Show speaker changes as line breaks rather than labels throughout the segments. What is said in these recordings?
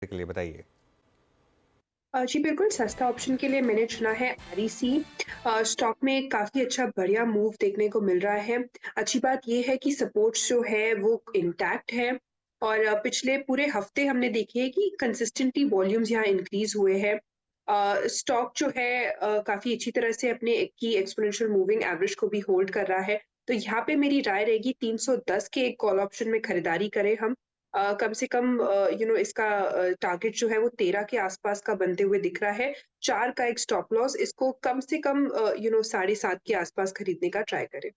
के लिए बताइए।
जी बिल्कुल, सस्ता ऑप्शन के लिए मैंने चुना है आरईसी। स्टॉक में काफ़ी अच्छा बढ़िया मूव देखने को मिल रहा है। अच्छी बात ये है कि सपोर्ट्स जो है वो इंटैक्ट है और पिछले पूरे हफ्ते हमने देखे हैं कि कंसिस्टेंटली वॉल्यूम्स यहाँ इंक्रीज़ हुए हैं। स्टॉक जो है काफ़ी अच्छी तरह से अपने की एक्सपोनेंशियल मूविंग एवरेज को भी होल्ड कर रहा है। तो यहाँ पे मेरी राय रहेगी 310 के एक कॉल ऑप्शन में खरीदारी करें हम। कम से कम इसका टारगेट जो है वो 13 के आसपास का बनते हुए दिख रहा है। 4 का एक स्टॉप लॉस, इसको कम से कम 7.5 के आसपास खरीदने का ट्राई करें।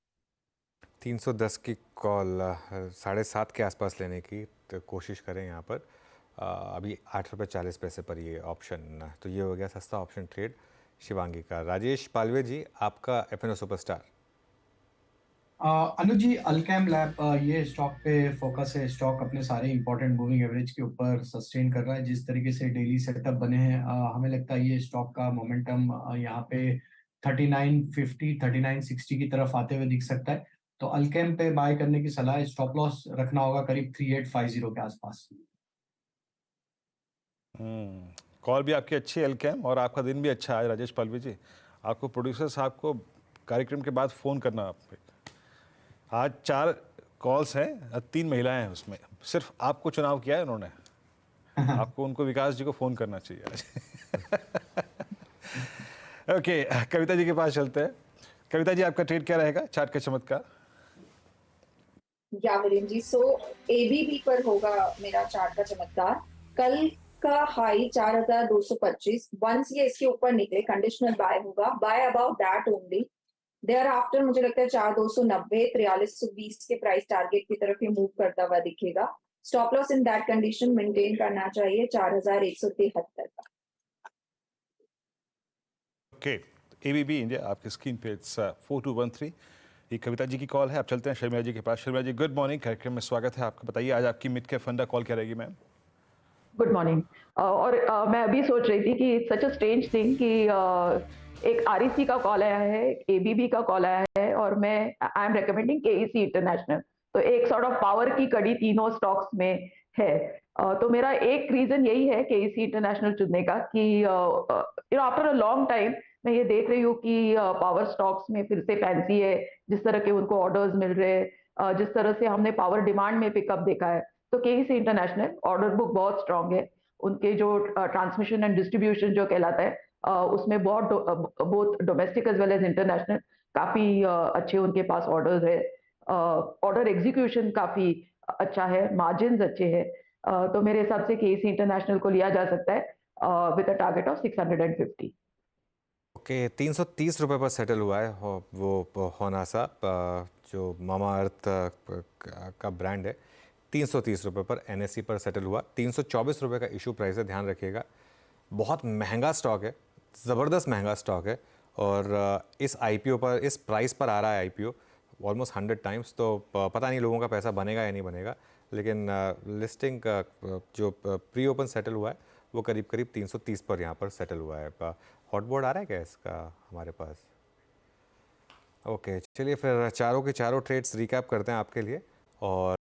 310 की कॉल 7.5 के आसपास लेने की तो कोशिश करें यहाँ पर। अभी 8 रुपये 40 पैसे पर ये ऑप्शन, तो ये हो गया सस्ता ऑप्शन ट्रेड शिवांगी का। राजेश पालवे जी, आपका एफएनओ सुपरस्टार।
अनुज जी, अल्केम लैब ये स्टॉक पे फोकस है। स्टॉक अपने सारे इंपॉर्टेंट मूविंग एवरेज के ऊपर सस्टेन कर रहा है। जिस तरीके से डेली सेटअप बने हैं, हमें लगता है ये स्टॉक का मोमेंटम यहाँ पे 3950 3960 की तरफ आते हुए दिख सकता है। तो अल्केम पे बाय करने की सलाह है। स्टॉप लॉस रखना होगा करीब 3850 के आसपास।
कॉल भी आपकी अच्छी है एलकेम, और आपका दिन भी अच्छा है राजेश पालवी जी। आपको प्रोड्यूसर साहब को कार्यक्रम के बाद फ़ोन करना आप पे। आज 4 कॉल्स हैं और 3 महिलाएं हैं उसमें, सिर्फ आपको चुनाव किया है उन्होंने। आपको उनको विकास जी को फ़ोन करना चाहिए आज। ओके, कविता जी के पास चलते हैं। कविता जी, आपका ट्रेड क्या रहेगा चार्ट का चमत्कार?
या विरेन जी, सो एबीबी पर होगा मेरा चार्ट का चमत्कार। कल का हाई 4225, वंस ये इसके ऊपर निकले कंडीशनल बाय होगा, buy about that only. Thereafter मुझे लगता है 4290 4320 के प्राइस टारगेट की तरफ ये मूव करता हुआ दिखेगा। Stop loss in that condition maintain करना चाहिए 4173 का।
ओके, एबीबी इंडिया आपकी स्क्रीन पे 4213। ये कविता जी की कॉल है। आप चलते हैं शर्मिला जी के पास। शर्मिला जी, गुड मॉर्निंग, कार्यक्रम में स्वागत है आपका। बताइए आज आपकी मिड कैप फंडा कॉल क्या रहेगी मैम?
Good morning. और मैं अभी सोच रही थी कि सच अ स्ट्रेंज थिंग कि एक आरईसी का कॉल आया है, एक एबीबी का कॉल आया है, और मैं I am recommending KEC international. तो एक सॉर्ट ऑफ पावर की कड़ी तीनों स्टॉक्स में है। तो मेरा एक रीजन यही है केईसी इंटरनेशनल चुनने का कि आफ्टर अ लॉन्ग टाइम मैं ये देख रही हूँ कि पावर स्टॉक्स में फिर से फैंसी है, जिस तरह के उनको ऑर्डर्स मिल रहे हैं, जिस तरह से हमने पावर डिमांड में पिकअप देखा है। तो केईसी इंटरनेशनल ऑर्डर बुक बहुत स्ट्रांग है। उनके जो ट्रांसमिशन एंड डिस्ट्रीब्यूशन जो कहलाता है, उसमें बहुत domestic as well as international काफी अच्छे उनके पास ऑर्डर्स है। ऑर्डर एग्जीक्यूशन काफी अच्छा है, मार्जिन अच्छे हैं। तो मेरे हिसाब से केईसी इंटरनेशनल को लिया जा सकता है with a target of 650।
Okay, 330 रुपये पर सेटल हुआ है वो होनासा, जो मामा अर्थ का ब्रांड है। 330 रुपये पर एनएससी पर सेटल हुआ। 324 रुपये का इशू प्राइस है, ध्यान रखिएगा। बहुत महंगा स्टॉक है, ज़बरदस्त महंगा स्टॉक है। और इस आईपीओ पर, इस प्राइस पर आ रहा है आईपीओ ऑलमोस्ट 100 टाइम्स। तो पता नहीं लोगों का पैसा बनेगा या नहीं बनेगा, लेकिन लिस्टिंग का जो प्री ओपन सेटल हुआ है वो करीब करीब 330 पर यहाँ पर सेटल हुआ है। हॉट बोर्ड आ रहा है क्या इसका हमारे पास? ओके, चलिए फिर चारों के चारों ट्रेड्स रिकैप करते हैं आपके लिए। और